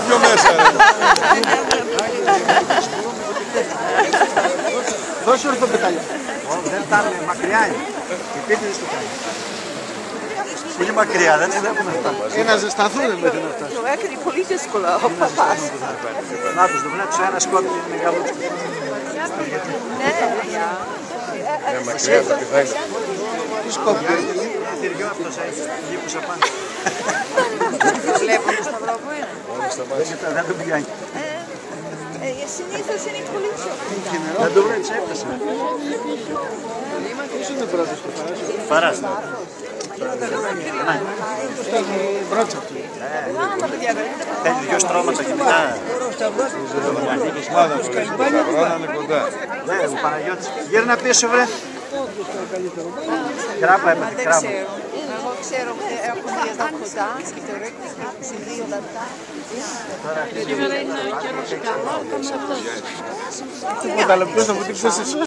πιο μέσα. Δώσε ορθό πετάλιο. Δεν τα είναι, μακριά είναι. Οι πίτιδες του κάνει. Είναι μακριά, δεν έχουμε αυτά. Να ζεσταθούν μέχρι να φτάσουν. Το έκανε πολύ δύσκολο ο παπάς. Να τους το βλέπεις, ένα σκόπι είναι μεγάλο. Ναι, μακριά τα πιθάνει. Τι σκόπι. Τυριό αυτός έχει, γύφους απάνω. Βλέπω το σταυρό που είναι. Δεν το πιάνει. Συνήθως είναι πολύ πιο. Δεν το βλέπεις, έπεσε. Ποιος είναι πρώτος στο Παράστα. μπρότσα του. Θέλει δυο στρώματα και μετά. Μάδα του να είναι κοντά. Ναι, ο Παναγιώτης. Γύρνα πίσω, βρε. Κράπα έμαθε, Δεν κράπα. ξέρω. Εγώ ξέρω ότι έχουν εδώ κοντά και το ρίχνεις σε 2 λεπτά. Σήμερα είναι καιρός καλό, θα με αυτό. Τίποτα άλλο, ποιος θα βουτήξει εσύ.